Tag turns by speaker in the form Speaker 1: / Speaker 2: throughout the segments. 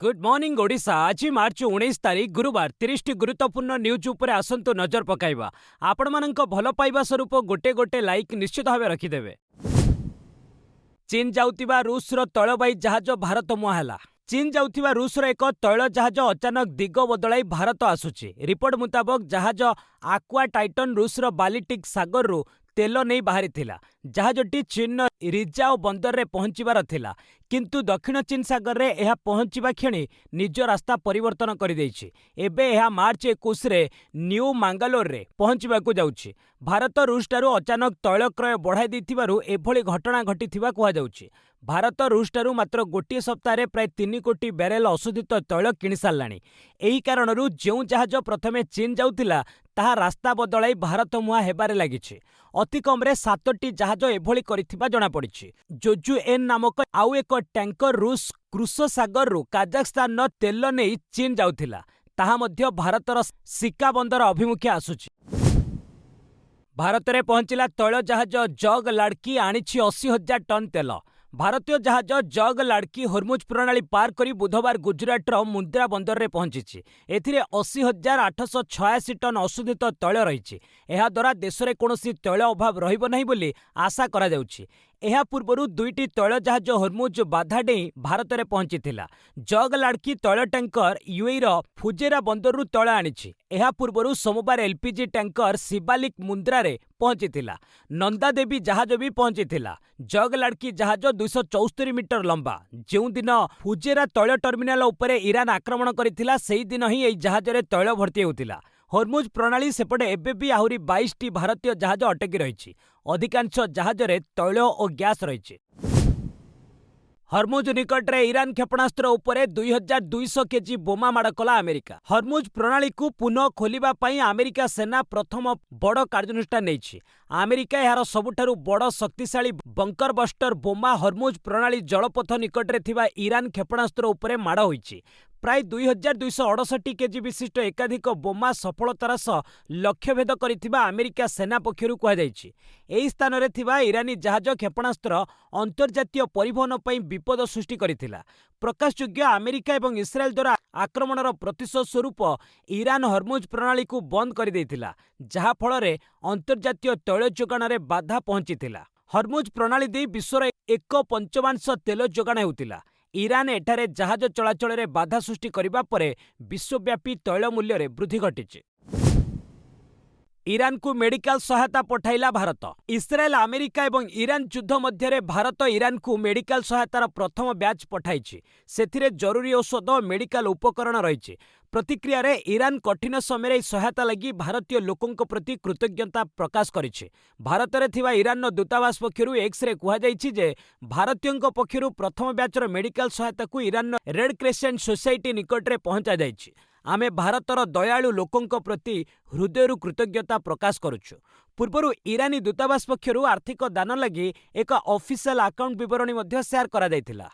Speaker 1: Good morning Odisha. आज मार्च 19 तारीख गुरुवार 30 टी गुरुत्वपूर्ण न्यूज उपरे आसंतु नजर पकाइबा। आपण मानक भल पाइबा स्वरूप गोटे गोटे लाइक निश्चित भाव रखिदेवे। चीन जाउतिबा रूसर तैलवाही जहाज भारत मुहांला। चीन जाउतिबा रूसर एक तैल जहाज अचानक दिग बदलाई भारत आसुची। रिपोर्ट मुताबक जहाज आक्वा टाइटन रूसर बाल्टिक सागर तेल नहीं बाहरी थिला। जहाजटी चीन रिजाओ बंदर रे पहुंचीबार थिला, किंतु दक्षिण चीन सागर रे एहा पहुंचीबा क्षणी निज रास्ता परिवर्तन कर देइछि। एबे एहा मार्च 21 रे न्यू मांगालोर रे पहुंचीबाकू जाउछि। भारत रूसटारू अचानक तैल क्रय बढ़ाई दैथिबारु एभଳି घटना घटिथिबा कुहा जाउछि। भारत रूसटारू मात्र गोटे सप्ताह प्राय 3 कोटी बैरेल अशोधित तैल किଣି सारलाणी। एही कारणरू जेउ जहाज प्रथमे चीन जाउथिला ताहा रास्ता बदलाई भारत मुहां हेबारे लागिछि। अति कमरे 7टी जहाज एभଳି करिथिबा जणा पड़िछि। जोजु एन नामक आउ एक टैंकर रूस क्रुश सागर काजाखस्तान तेल नहीं चीन जाउथिला, ताहा मध्य भारतर सिका बंदर अभिमुखे आसुछि। भारत में पहुंचला तैल जहाज जग लाड़की आनिछि 80,000 टन तेल। भारतीय जहाज जग लाड़की हरमुज प्रणाली पार करी बुधवार गुजरातर मुंद्रा बंदर में पहुंची। एथिरे 80,886 टन अशोधित तैल रही। यह द्वारा देश में कौन तैल अभाव रहिब नाही बोली आशा करा जाउछि। एहा पूर्वरु 2टी तैल जहाज हरमुज बाधा डेई भारत में पहुंची। जग लाड़की तैल टैंकर यूएई फुजेरा बंदरु तैल आनिछि। एहा पूर्वरु सोमवार एलपीजी टैंकर शिवालिक मुंद्रा रे पहुंची। नंदा देवी जहाज भी पहुंची। जग लाड़की जहाज 274 मीटर लंबा। जो दिन फुजेरा तैल टर्मिनाल उपरे ईरान आक्रमण करथिला सेही दिन ही एई जहाज रे तैल भर्ती होउथिला। हरमुज प्रणाली सेपटे एबे भी आहुरी 22टी भारतीय जहाज अटकी रही। अधिकांश जहाज रे तैल और गैस रही। हरमुज निकट रे ईरान क्षेपणास्त्र उपरे 2200 केजी बोमा माड़ कला अमेरिका। हरमुज प्रणाली को पुनः खोलिबा पई अमेरिका सेना प्रथम बड़ कार्यानुष्ठान नेछि। अमेरिका यार सबुठारु बड़ शक्तिशाली बंकर बस्टर बोमा हरमुज प्रणाली जलपथ निकट रे थिबा ईरान क्षेपणास्त्र उपरे माड़ होइछि। प्राय 2268 केजी विशिष्ट एकाधिक बोमा सफलतार सह लक्ष्यभेद करिथिबा अमेरिका सेना पक्षरु कहा जाइछि। एही स्थान रे थिबा ईरानी जहाज क्षेपणास्त्र अंतर्जातीय परिवहन पई विपद सृष्टि करिथिला। प्रकाशयोग्य अमेरिका एवं इस्राएल द्वारा आक्रमणर प्रतिशोध स्वरूप ईरान हरमुज प्रणाली को बंद कर देइथिला, जहा फଳରେ अंतर्जातीय तैल जोगाण रे बाधा पहुंचीथिला। हरमुज प्रणाली दे विश्वर 1/5 तेल जोगाण हेउथिला। ईरान एठारे जहाज चलाचल रे बाधा सृष्टि करिबा परे विश्वव्यापी तैल मूल्य रे वृद्धि घटिछि। ईरान को मेडिकल सहायता पठाइला भारत। इस्राएल अमेरिका एवं ईरान युद्ध मध्य भारत ईरान को मेडिकल सहायतार प्रथम बैच पठाइछि। सेथिरे जरूरी औषध और मेडिकल उपकरण रही। प्रतिक्रिया रे ईरान कठिन समय सहायता लगी भारतीय लोकों प्रति कृतज्ञता प्रकाश करिछि। भारत में थिबा ईरान दूतावास पक्षरु एक्स रे कुहा जाइछि जे भारतीयों पक्षरु प्रथम बैचर मेडिकल सहायता को ईरान रेड क्रेसेंट सोसाइटी निकट रे पहुंचा जाइछि। आमे भारतर दयालु लोकों प्रति हृदयरु कृतज्ञता प्रकाश करुछु। पूर्वरु ईरानी दूतावास पक्षरु आर्थिक दान लगी एक ऑफिशियल अकाउंट विवरणी मध्य शेयर करा जाइथिला।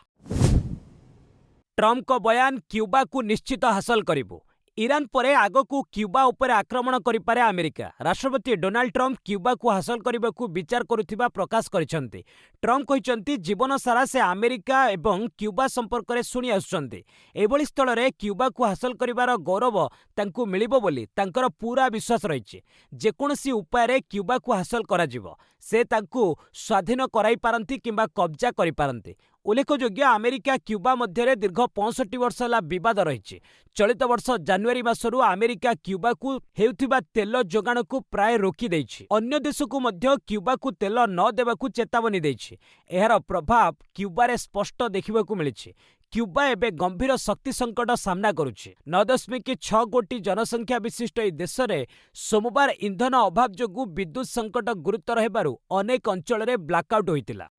Speaker 1: ट्रम्प को बयान क्यूबा को निश्चित हासिल करिबो। ईरान परे आगकू क्यूबा उपरे आक्रमण करिपारे अमेरिका। राष्ट्रपति डोनाल्ड ट्रम्प क्यूबा को हासिल करबाकू विचार करुथिबा प्रकाश करिसंती। ट्रम्प कहिसंती जीवन सारा से अमेरिका एवं क्यूबा संपर्क रे सुनी आसुचंती। एभଳି स्थल रे क्यूबा को हासिल करिबार गौरव तांकू मिलिबो बोली तांकर पूरा विश्वास रहिछि। जेकोनसी उपाय रे क्यूबा को हासिल करा जिवो, से तांकू स्वाधीन कराई पारंती किंबा कब्जा करि पारंती। उल्लेखयोग्य अमेरिका क्यूबा मध्य दीर्घ 65 वर्ष है विवाद रही। चलित वर्ष जानुआरी मासरू अमेरिका क्यूबा को हेउथिबा तेल जोगाण को प्राय रोकी देइछि। अन्य देश को मध्य क्यूबा को तेल न देबाकू चेतावनी देइछि। एहार प्रभाव क्यूबा रे स्पष्ट देखिबाकू मिलिछि। क्यूबा एबे गंभीर शक्ति संकट सामना करुछि। 9.6 कोटी जनसंख्या विशिष्ट ए देश में सोमवार इंधन अभाव जोगु विद्युत संकट गुरुतर हेबारु अनेक अंचल रे ब्लैकआउट होइतिला।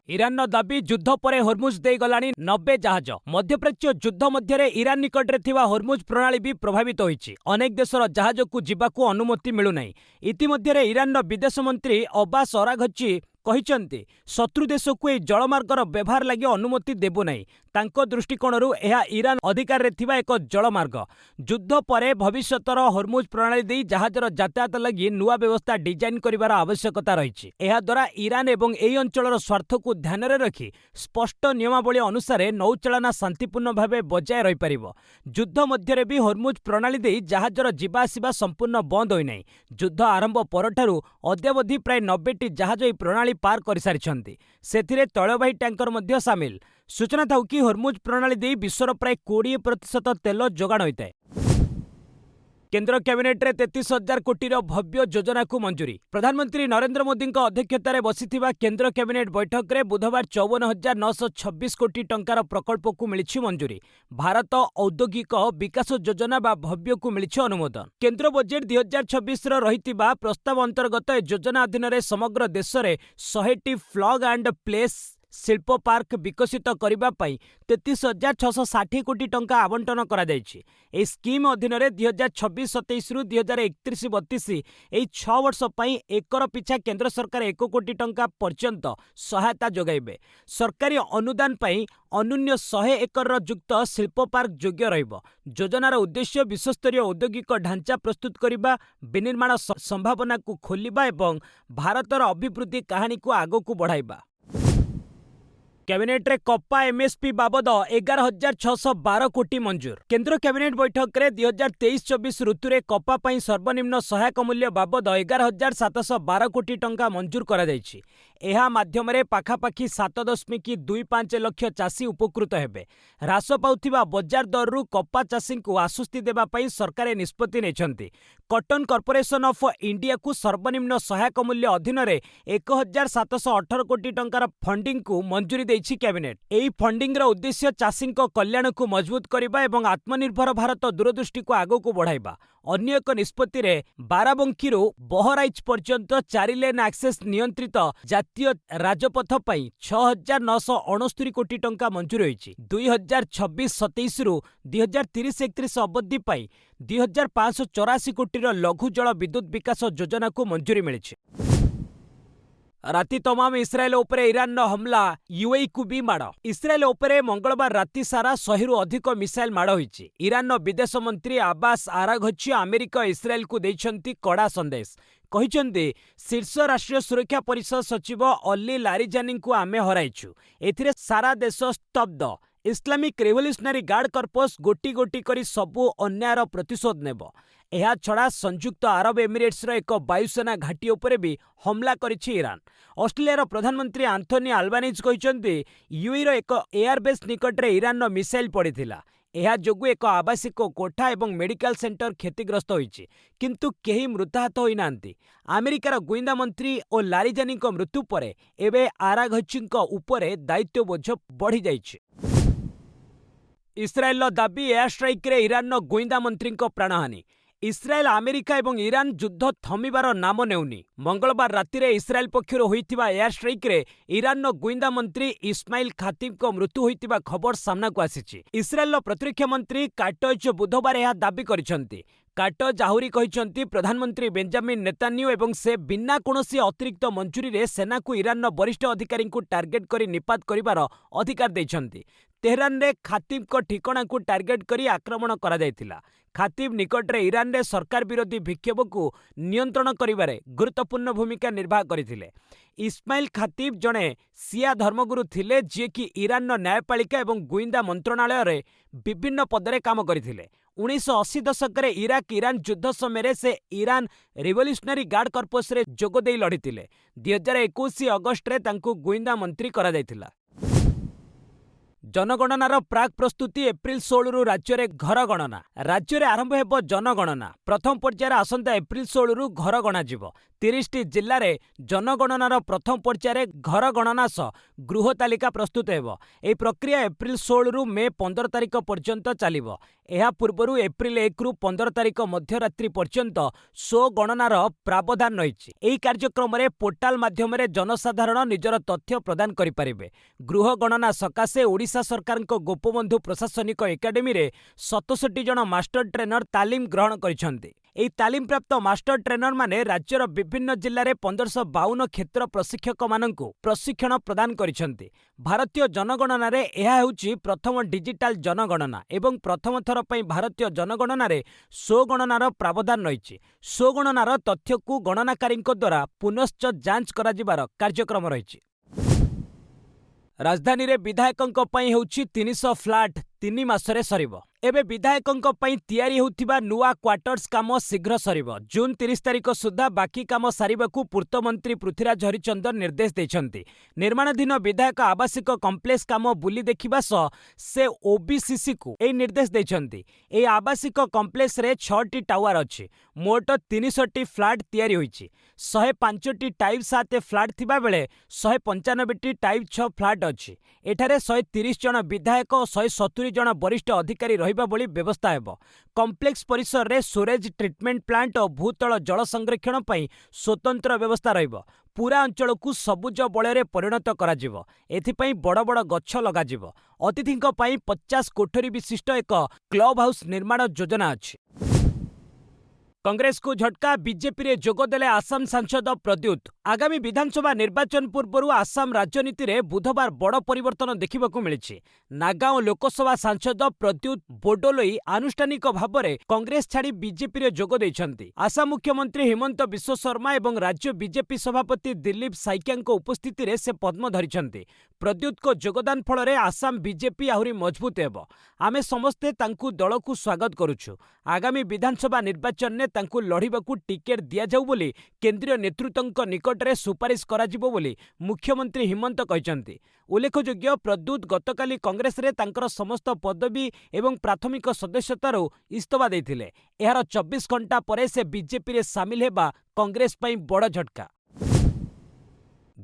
Speaker 1: ईरान दाबी युद्ध पर हरमुज दे गलानी 90 जहाज। मध्यप्राच्य युद्ध मध्य ईरान निकट में थिबा हरमुज प्रणाली भी प्रभावित होइछि। अनेक देशर जहाज को जीवाकू अनुमति मिलुनाई। इतिमध्य ईरान विदेश मंत्री अब्बास अराघची କହିଛନ୍ତି ଶତ୍ରୁ ଦେଶକୁ ଏହି ଜଳମାର୍ଗର ବ୍ୟବହାର ଲାଗି ଅନୁମତି ଦେବୁ ନାହିଁ। ତାଙ୍କ ଦୃଷ୍ଟିକୋଣରୁ ଏହା ଇରାନ ଅଧିକାରରେ ଥିବା ଏକ ଜଳମାର୍ଗ। ଯୁଦ୍ଧ ପରେ ଭବିଷ୍ୟତର ହର୍ମୁଜ ପ୍ରଣାଳୀ ଦେଇ ଜାହାଜର ଯାତାୟାତ ଲାଗି ନୂଆ ବ୍ୟବସ୍ଥା ଡିଜାଇନ କରିବାର ଆବଶ୍ୟକତା ରହିଛି। ଏହାଦ୍ୱାରା ଇରାନ ଏବଂ ଏହି ଅଞ୍ଚଳର ସ୍ୱାର୍ଥକୁ ଧ୍ୟାନରେ ରଖି ସ୍ପଷ୍ଟ ନିୟମାବଳୀ ଅନୁସାରେ ନୌଚାଳନା ଶାନ୍ତିପୂର୍ଣ୍ଣ ଭାବେ ବଜାୟ ରହିପାରିବ। ଯୁଦ୍ଧ ମଧ୍ୟରେ ବି ହର୍ମୁଜ ପ୍ରଣାଳୀ ଦେଇ ଜାହାଜର ଯିବା ଆସିବା ସମ୍ପୂର୍ଣ୍ଣ ବନ୍ଦ ହୋଇନାହିଁ। ଯୁଦ୍ଧ ଆରମ୍ଭ ପରଠାରୁ ଅଦ୍ୟାବଧି ପ୍ରାୟ 90ଟି ଜାହାଜ ଏହି ପ୍ରଣାଳୀ ପାର କରିସାରିଛନ୍ତି। ସେଥିରେ ତୈଳବାହୀ ଟ୍ୟାଙ୍କର ମଧ୍ୟ ସାମିଲ। ସୂଚନା ଥାଉ କି ହର୍ମୁଜ ପ୍ରଣାଳୀ ଦେଇ ବିଶ୍ୱର ପ୍ରାୟ 20% ତେଲ ଯୋଗାଣ ହୋଇଥାଏ। କେନ୍ଦ୍ର କ୍ୟାବିନେଟ୍ରେ 33,000 କୋଟିର ଭବ୍ୟ ଯୋଜନାକୁ ମଞ୍ଜୁରୀ। ପ୍ରଧାନମନ୍ତ୍ରୀ ନରେନ୍ଦ୍ର ମୋଦିଙ୍କ ଅଧ୍ୟକ୍ଷତାରେ ବସିଥିବା କେନ୍ଦ୍ର କ୍ୟାବିନେଟ୍ ବୈଠକରେ ବୁଧବାର 54,926 କୋଟି ଟଙ୍କାର ପ୍ରକଳ୍ପକୁ ମିଳିଛି ମଞ୍ଜୁରୀ। ଭାରତ ଔଦ୍ୟୋଗିକ ବିକାଶ ଯୋଜନା ବା ଭବ୍ୟକୁ ମିଳିଛି ଅନୁମୋଦନ। କେନ୍ଦ୍ର ବଜେଟ୍ 2026ର ରହିଥିବା ପ୍ରସ୍ତାବ ଅନ୍ତର୍ଗତ ଏ ଯୋଜନା ଅଧୀନରେ ସମଗ୍ର ଦେଶରେ 100ଟି ପ୍ଲଗ ଆଣ୍ଡ ପ୍ଲେସ୍ ଶିଳ୍ପ ପାର୍କ ବିକଶିତ କରିବା ପାଇଁ 33,660 କୋଟି ଟଙ୍କା ଆବଣ୍ଟନ କରାଯାଇଛି। ଏହି ସ୍କିମ୍ ଅଧୀନରେ 2026-27ରୁ 2031-32 ଏହି 6 ବର୍ଷ ପାଇଁ ଏକର ପିଛା କେନ୍ଦ୍ର ସରକାର 1 କୋଟି ଟଙ୍କା ପର୍ଯ୍ୟନ୍ତ ସହାୟତା ଯୋଗାଇବେ। ସରକାରୀ ଅନୁଦାନ ପାଇଁ ଅନୂନ୍ୟ 100 ଏକରର ଯୁକ୍ତ ଶିଳ୍ପ ପାର୍କ ଯୋଗ୍ୟ ରହିବ। ଯୋଜନାର ଉଦ୍ଦେଶ୍ୟ ବିଶ୍ୱସ୍ତରୀୟ ଔଦ୍ୟୋଗିକ ଢାଞ୍ଚା ପ୍ରସ୍ତୁତ କରିବା, ବିନିର୍ମାଣ ସମ୍ଭାବନାକୁ ଖୋଲିବା ଏବଂ ଭାରତର ଅଭିବୃଦ୍ଧି କାହାଣୀକୁ ଆଗକୁ ବଢ଼ାଇବା। କ୍ୟାବିନେଟ୍ରେ କପା ଏମ୍ଏସ୍ପି ବାବଦ 11,612 କୋଟି ମଞ୍ଜୁର। କେନ୍ଦ୍ର କ୍ୟାବିନେଟ୍ ବୈଠକରେ 2023-24 ଋତୁରେ କପା ପାଇଁ ସର୍ବନିମ୍ନ ସହାୟକ ମୂଲ୍ୟ ବାବଦ 11,712 କୋଟି ଟଙ୍କା ମଞ୍ଜୁର କରାଯାଇଛି। ଏହା ମାଧ୍ୟମରେ ପାଖାପାଖି 7.25 ଲକ୍ଷ ଚାଷୀ ଉପକୃତ ହେବେ। ହ୍ରାସ ପାଉଥିବା ବଜାର ଦରରୁ କପା ଚାଷୀଙ୍କୁ ଆଶ୍ୱସ୍ତି ଦେବା ପାଇଁ ସରକାର ଏ ନିଷ୍ପତ୍ତି ନେଇଛନ୍ତି। କଟନ କର୍ପୋରେସନ ଅଫ୍ ଇଣ୍ଡିଆକୁ ସର୍ବନିମ୍ନ ସହାୟକ ମୂଲ୍ୟ ଅଧୀନରେ 1,718 କୋଟି ଟଙ୍କାର ଫଣ୍ଡିଂକୁ ମଞ୍ଜୁରୀ ଦେଇଛି କ୍ୟାବିନେଟ୍। ଏହି ଫଣ୍ଡିଂର ଉଦ୍ଦେଶ୍ୟ ଚାଷୀଙ୍କ କଲ୍ୟାଣକୁ ମଜବୁତ କରିବା ଏବଂ ଆତ୍ମନିର୍ଭର ଭାରତ ଦୂରଦୃଷ୍ଟିକୁ ଆଗକୁ ବଢ଼ାଇବା। ଅନ୍ୟ ଏକ ନିଷ୍ପତ୍ତିରେ ବାରାବଙ୍କିରୁ ବହରାଇଚ ପର୍ଯ୍ୟନ୍ତ 4 ଲେନ୍ ଆକ୍ସେସ୍ ନିୟନ୍ତ୍ରିତ ଜାତୀୟ ରାଜପଥ ପାଇଁ 6,969 କୋଟି ଟଙ୍କା ମଞ୍ଜୁର ହୋଇଛି। 2026-27ରୁ 2030-31 ଅବଧି ପାଇଁ 2,584 କୋଟିର ଲଘୁ ଜଳ ବିଦ୍ୟୁତ୍ ବିକାଶ ଯୋଜନାକୁ ମଞ୍ଜୁରୀ ମିଳିଛି। ରାତି ତମାମ ଇସ୍ରାଏଲ ଉପରେ ଇରାନର ହମଲା, ୟୁଏଇକୁ ବି ମାଡ଼। ଇସ୍ରାଏଲ ଉପରେ ମଙ୍ଗଳବାର ରାତି ସାରା 100ରୁ ଅଧିକ ମିସାଇଲ ମାଡ଼ ହୋଇଛି। ଇରାନର ବିଦେଶ ମନ୍ତ୍ରୀ ଆବାସ ଆରାଘଚି ଆମେରିକା ଓ ଇସ୍ରାଏଲକୁ ଦେଇଛନ୍ତି କଡ଼ା ସନ୍ଦେଶ। କହିଛନ୍ତି ଶୀର୍ଷ ରାଷ୍ଟ୍ରୀୟ ସୁରକ୍ଷା ପରିଷଦ ସଚିବ ଅଲି ଲାରିଜାନିଙ୍କୁ ଆମେ ହରାଇଛୁ। ଏଥିରେ ସାରା ଦେଶ ସ୍ତବ୍ଧ। ଇସଲାମିକ ରେଭଲ୍ୟୁସନାରୀ ଗାର୍ଡ କର୍ପସ ଗୋଟି ଗୋଟି କରି ସବୁ ଅନ୍ୟାୟର ପ୍ରତିଶୋଧ ନେବ। ଏହାଛଡ଼ା ସଂଯୁକ୍ତ ଆରବ ଏମିରେଟ୍ସର ଏକ ବାୟୁସେନା ଘାଟି ଉପରେ ବି ହମଲା କରିଛି ଇରାନ। ଅଷ୍ଟ୍ରେଲିଆର ପ୍ରଧାନମନ୍ତ୍ରୀ ଆନ୍ଥୋନି ଆଲବାନିଜ୍ କହିଛନ୍ତି ୟୁଏଇର ଏକ ଏୟାରବେସ୍ ନିକଟରେ ଇରାନର ମିସାଇଲ ପଡ଼ିଥିଲା। ଏହା ଯୋଗୁଁ ଏକ ଆବାସିକ କୋଠା ଏବଂ ମେଡିକାଲ ସେଣ୍ଟର କ୍ଷତିଗ୍ରସ୍ତ ହୋଇଛି, କିନ୍ତୁ କେହି ମୃତାହତ ହୋଇନାହାନ୍ତି। ଆମେରିକାର ଗୁଇନ୍ଦା ମନ୍ତ୍ରୀ ଓ ଲାରିଜାନିଙ୍କ ମୃତ୍ୟୁ ପରେ ଏବେ ଆରାଘଚିଙ୍କ ଉପରେ ଦାୟିତ୍ୱ ବୋଝ ବଢ଼ିଯାଇଛି। ଇସ୍ରାଏଲର ଦାବି, ଏୟାର ଷ୍ଟ୍ରାଇକ୍ରେ ଇରାନର ଗୁଇନ୍ଦା ମନ୍ତ୍ରୀଙ୍କ ପ୍ରାଣହାନୀ। ଇସ୍ରାଏଲ, ଆମେରିକା ଏବଂ ଇରାନ ଯୁଦ୍ଧ ଥମିବାର ନାମ ନେଉନି। ମଙ୍ଗଳବାର ରାତିରେ ଇସ୍ରାଏଲ ପକ୍ଷରୁ ହୋଇଥିବା ଏୟାର ଷ୍ଟ୍ରାଇକ୍ରେ ଇରାନର ଗୁଇନ୍ଦା ମନ୍ତ୍ରୀ ଇସ୍ମାଇଲ ଖାତିବଙ୍କ ମୃତ୍ୟୁ ହୋଇଥିବା ଖବର ସାମ୍ନାକୁ ଆସିଛି। ଇସ୍ରାଏଲର ପ୍ରତିରକ୍ଷା ମନ୍ତ୍ରୀ କାଟଜ୍ ବୁଧବାର ଏହା ଦାବି କରିଛନ୍ତି। କାଟଜ୍ ଆହୁରି କହିଛନ୍ତି ପ୍ରଧାନମନ୍ତ୍ରୀ ବେଞ୍ଜାମିନ୍ ନେତାନ୍ୟାହୁ ଏବଂ ସେ ବିନା କୌଣସି ଅତିରିକ୍ତ ମଞ୍ଜୁରୀରେ ସେନାକୁ ଇରାନର ବରିଷ୍ଠ ଅଧିକାରୀଙ୍କୁ ଟାର୍ଗେଟ କରି ନିପାତ କରିବାର ଅଧିକାର ଦେଇଛନ୍ତି। ତେହରାନରେ ଖାତିବଙ୍କ ଠିକଣାକୁ ଟାର୍ଗେଟ କରି ଆକ୍ରମଣ କରାଯାଇଥିଲା। ଖାତିବ ନିକଟରେ ଇରାନରେ ସରକାର ବିରୋଧୀ ବିକ୍ଷୋଭକୁ ନିୟନ୍ତ୍ରଣ କରିବାରେ ଗୁରୁତ୍ୱପୂର୍ଣ୍ଣ ଭୂମିକା ନିର୍ବାହ କରିଥିଲେ। ଇସ୍ମାଇଲ ଖାତିବ ଜଣେ ଶିଆ ଧର୍ମଗୁରୁ ଥିଲେ, ଯିଏକି ଇରାନର ନ୍ୟାୟପାଳିକା ଏବଂ ଗୁଇନ୍ଦା ମନ୍ତ୍ରଣାଳୟରେ ବିଭିନ୍ନ ପଦରେ କାମ କରିଥିଲେ। 1980 ଦଶକରେ ଇରାକ-ଇରାନ ଯୁଦ୍ଧ ସମୟରେ ସେ ଇରାନ ରିଭଲ୍ୟୁସନାରୀ ଗାର୍ଡ କର୍ପସରେ ଯୋଗ ଦେଇ ଲଢ଼ିଥିଲେ। 2021 ଅଗଷ୍ଟରେ ତାଙ୍କୁ ଗୁଇନ୍ଦା ମନ୍ତ୍ରୀ କରାଯାଇଥିଲା। ଜନଗଣନାର ପ୍ରାକ୍ ପ୍ରସ୍ତୁତି, ଏପ୍ରିଲ 16ରୁ ରାଜ୍ୟରେ ଘର ଗଣନା। ରାଜ୍ୟରେ ଆରମ୍ଭ ହେବ ଜନଗଣନା। ପ୍ରଥମ ପର୍ଯ୍ୟାୟରେ ଆସନ୍ତା ଏପ୍ରିଲ 16ରୁ ଘର ଗଣାଯିବ। 30ଟି ଜିଲ୍ଲାରେ ଜନଗଣନାର ପ୍ରଥମ ପର୍ଯ୍ୟାୟରେ ଘର ଗଣନା ସହ ଗୃହ ତାଲିକା ପ୍ରସ୍ତୁତ ହେବ। ଏହି ପ୍ରକ୍ରିୟା ଏପ୍ରିଲ 16ରୁ ମେ 15 ତାରିଖ ପର୍ଯ୍ୟନ୍ତ ଚାଲିବ। ଏହା ପୂର୍ବରୁ ଏପ୍ରିଲ 1ରୁ 15 ତାରିଖ ମଧ୍ୟରାତ୍ରି ପର୍ଯ୍ୟନ୍ତ ସ୍ୱଗଣନାର ପ୍ରାବଧାନ ରହିଛି। ଏହି କାର୍ଯ୍ୟକ୍ରମରେ ପୋର୍ଟାଲ ମାଧ୍ୟମରେ ଜନସାଧାରଣ ନିଜର ତଥ୍ୟ ପ୍ରଦାନ କରିପାରିବେ। ଗୃହ ଗଣନା ସକାଶେ ଓଡ଼ିଶା ସରକାରଙ୍କ ଗୋପବନ୍ଧୁ ପ୍ରଶାସନିକ ଏକାଡେମୀରେ 67 ଜଣ ମାଷ୍ଟର ଟ୍ରେନର ତାଲିମ ଗ୍ରହଣ କରିଛନ୍ତି। ଏହି ତାଲିମପ୍ରାପ୍ତ ମାଷ୍ଟର ଟ୍ରେନର ମାନେ ରାଜ୍ୟର ବିଭିନ୍ନ ଜିଲ୍ଲାରେ 1552 କ୍ଷେତ୍ର ପ୍ରଶିକ୍ଷକମାନଙ୍କୁ ପ୍ରଶିକ୍ଷଣ ପ୍ରଦାନ କରିଛନ୍ତି। ଭାରତୀୟ ଜନଗଣନାରେ ଏହା ହେଉଛି ପ୍ରଥମ ଡିଜିଟାଲ ଜନଗଣନା ଏବଂ ପ୍ରଥମ ଥର ପାଇଁ ଭାରତୀୟ ଜନଗଣନାରେ ସ୍ୱଗଣନାର ପ୍ରାବଧାନ ରହିଛି। ସ୍ୱଗଣନାର ତଥ୍ୟକୁ ଗଣନାକାରୀଙ୍କ ଦ୍ୱାରା ପୁନଶ୍ଚ ଯାଞ୍ଚ କରାଯିବାର କାର୍ଯ୍ୟକ୍ରମ ରହିଛି। ରାଜଧାନୀରେ ବିଧାୟକଙ୍କ ପାଇଁ ହେଉଛି 300 ଫ୍ଲାଟ୍ 3 ମାସରେ ସରିବ। ଏବେ ବିଧାୟକଙ୍କ ପାଇଁ ତିଆରି ହେଉଥିବା ନୂଆ କ୍ୱାର୍ଟର୍ସ କାମ ଶୀଘ୍ର ସରିବ। ଜୁନ୍ 30 ତାରିଖ ସୁଦ୍ଧା ବାକି କାମ ସାରିବାକୁ ପୂର୍ତ୍ତମନ୍ତ୍ରୀ ପୃଥ୍ୱୀରାଜ ହରିଚନ୍ଦନ ନିର୍ଦ୍ଦେଶ ଦେଇଛନ୍ତି। ନିର୍ମାଣାଧୀନ ବିଧାୟକ ଆବାସିକ କମ୍ପ୍ଲେକ୍ସ କାମ ବୁଲି ଦେଖିବା ସହ ସେ ଓବିସିସିକୁ ଏହି ନିର୍ଦ୍ଦେଶ ଦେଇଛନ୍ତି। ଏହି ଆବାସିକ କମ୍ପ୍ଲେକ୍ସରେ 6ଟି ଟାୱାର ଅଛି। ମୋଟ 300ଟି ଫ୍ଲାଟ୍ ତିଆରି ହୋଇଛି। 105ଟି ଟାଇପ୍ 7 ଫ୍ଲାଟ୍ ଥିବାବେଳେ 195ଟି ଟାଇପ୍ 6 ଫ୍ଲାଟ୍ ଅଛି। ଏଠାରେ 130 ଜଣ ବିଧାୟକ ଓ 170 ଜଣ ବରିଷ୍ଠ ଅଧିକାରୀ ରହିବା ଭଳି ବ୍ୟବସ୍ଥା ହେବ। କମ୍ପ୍ଲେକ୍ସ ପରିସରରେ ସ୍ୱେରେଜ ଟ୍ରିଟମେଣ୍ଟ ପ୍ଲାଣ୍ଟ ଓ ଭୂତଳ ଜଳ ସଂରକ୍ଷଣ ପାଇଁ ସ୍ୱତନ୍ତ୍ର ବ୍ୟବସ୍ଥା ରହିବ। ପୁରା ଅଞ୍ଚଳକୁ ସବୁଜ ବଳୟରେ ପରିଣତ କରାଯିବ। ଏଥିପାଇଁ ବଡ଼ ବଡ଼ ଗଛ ଲଗାଯିବ। ଅତିଥିଙ୍କ ପାଇଁ 50 କୋଠରୀ ବିଶିଷ୍ଟ ଏକ କ୍ଲବ ହାଉସ ନିର୍ମାଣ ଯୋଜନା ଅଛି। କଂଗ୍ରେସକୁ ଝଟକା, ବିଜେପିରେ ଯୋଗଦେଲେ ଆସାମ ସାଂସଦ ପ୍ରଦ୍ୟୁତ। ଆଗାମୀ ବିଧାନସଭା ନିର୍ବାଚନ ପୂର୍ବରୁ ଆସାମ ରାଜନୀତିରେ ବୁଧବାର ବଡ଼ ପରିବର୍ତ୍ତନ ଦେଖିବାକୁ ମିଳିଛି। ନାଗାଓଁ ଲୋକସଭା ସାଂସଦ ପ୍ରଦ୍ୟୁତ ବୋଡୋଲୋଇ ଆନୁଷ୍ଠାନିକ ଭାବରେ କଂଗ୍ରେସ ଛାଡ଼ି ବିଜେପିରେ ଯୋଗ ଦେଇଛନ୍ତି। ଆସାମ ମୁଖ୍ୟମନ୍ତ୍ରୀ ହିମନ୍ତ ବିଶ୍ୱ ଶର୍ମା ଏବଂ ରାଜ୍ୟ ବିଜେପି ସଭାପତି ଦିଲ୍ଲୀପ ସାଇକିଆଙ୍କ ଉପସ୍ଥିତିରେ ସେ ପଦ୍ମ ଧରିଛନ୍ତି। ପ୍ରଦ୍ୟୁତଙ୍କ ଯୋଗଦାନ ଫଳରେ ଆସାମ ବିଜେପି ଆହୁରି ମଜବୁତ ହେବ। ଆମେ ସମସ୍ତେ ତାଙ୍କୁ ଦଳକୁ ସ୍ୱାଗତ କରୁଛୁ। ଆଗାମୀ ବିଧାନସଭା ନିର୍ବାଚନରେ ତାଙ୍କୁ ଲଢ଼ିବାକୁ ଟିକେଟ୍ ଦିଆଯାଉ ବୋଲି କେନ୍ଦ୍ରୀୟ ନେତୃତ୍ୱଙ୍କ ନିକଟରେ ସୁପାରିଶ କରାଯିବ ବୋଲି ମୁଖ୍ୟମନ୍ତ୍ରୀ ହିମନ୍ତ କହିଛନ୍ତି। ଉଲ୍ଲେଖଯୋଗ୍ୟ, ପ୍ରଦ୍ୟୁତ ଗତକାଲି କଂଗ୍ରେସରେ ତାଙ୍କର ସମସ୍ତ ପଦବୀ ଏବଂ ପ୍ରାଥମିକ ସଦସ୍ୟତାରୁ ଇସ୍ତଫା ଦେଇଥିଲେ। ଏହାର 24 ଘଣ୍ଟା ପରେ ସେ ବିଜେପିରେ ସାମିଲ ହେବା କଂଗ୍ରେସ ପାଇଁ ବଡ଼ ଝଟକା।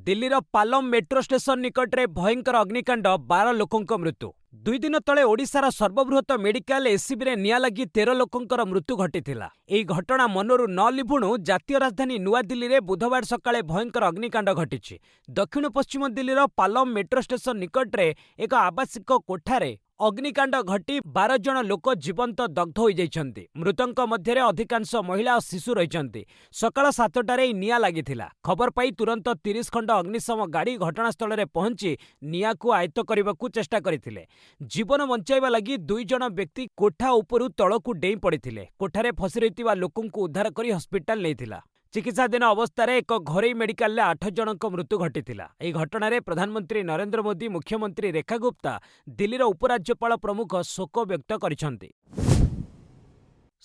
Speaker 1: ଦିଲ୍ଲୀର ପାଲମ ମେଟ୍ରୋ ଷ୍ଟେସନ ନିକଟରେ ଭୟଙ୍କର ଅଗ୍ନିକାଣ୍ଡ, 12 ଲୋକଙ୍କ ମୃତ୍ୟୁ। 2 ଦିନ ତଳେ ଓଡ଼ିଶାର ସର୍ବବୃହତ ମେଡିକାଲ ଏସ୍ସିବିରେ ନିଆଁ ଲାଗି 13 ଲୋକଙ୍କର ମୃତ୍ୟୁ ଘଟିଥିଲା। ଏହି ଘଟଣା ମନରୁ ନ ଲିଭୁଣୁ ଜାତୀୟ ରାଜଧାନୀ ନୂଆଦିଲ୍ଲୀରେ ବୁଧବାର ସକାଳେ ଭୟଙ୍କର ଅଗ୍ନିକାଣ୍ଡ ଘଟିଛି। ଦକ୍ଷିଣ ପଶ୍ଚିମ ଦିଲ୍ଲୀର ପାଲମ ମେଟ୍ରୋ ଷ୍ଟେସନ ନିକଟରେ ଏକ ଆବାସିକ କୋଠାରେ ଅଗ୍ନିକାଣ୍ଡ ଘଟି 12 ଜଣ ଲୋକ ଜୀବନ୍ତ ଦଗ୍ଧ ହୋଇଯାଇଛନ୍ତି। ମୃତଙ୍କ ମଧ୍ୟରେ ଅଧିକାଂଶ ମହିଳା ଓ ଶିଶୁ ରହିଛନ୍ତି। ସକାଳ 7ଟାରେ ଏହି ନିଆଁ ଲାଗିଥିଲା। ଖବର ପାଇ ତୁରନ୍ତ 30 ଖଣ୍ଡ ଅଗ୍ନିଶମ ଗାଡ଼ି ଘଟଣାସ୍ଥଳରେ ପହଞ୍ଚି ନିଆଁକୁ ଆୟତ୍ତ କରିବାକୁ ଚେଷ୍ଟା କରିଥିଲେ। ଜୀବନ ବଞ୍ଚାଇବା ଲାଗି 2 ଜଣ ବ୍ୟକ୍ତି କୋଠା ଉପରୁ ତଳକୁ ଡେଇଁ ପଡ଼ିଥିଲେ। କୋଠାରେ ଫସି ରହିଥିବା ଲୋକଙ୍କୁ ଉଦ୍ଧାର କରି ହସ୍ପିଟାଲ ନେଇଥିଲା। ଚିକିତ୍ସାଧୀନ ଅବସ୍ଥାରେ ଏକ ଘରୋଇ ମେଡିକାଲରେ 8 ଜଣଙ୍କ ମୃତ୍ୟୁ ଘଟିଥିଲା। ଏହି ଘଟଣାରେ ପ୍ରଧାନମନ୍ତ୍ରୀ ନରେନ୍ଦ୍ର ମୋଦି, ମୁଖ୍ୟମନ୍ତ୍ରୀ ରେଖା ଗୁପ୍ତା, ଦିଲ୍ଲୀର ଉପରାଜ୍ୟପାଳ ପ୍ରମୁଖ ଶୋକ ବ୍ୟକ୍ତ କରିଛନ୍ତି।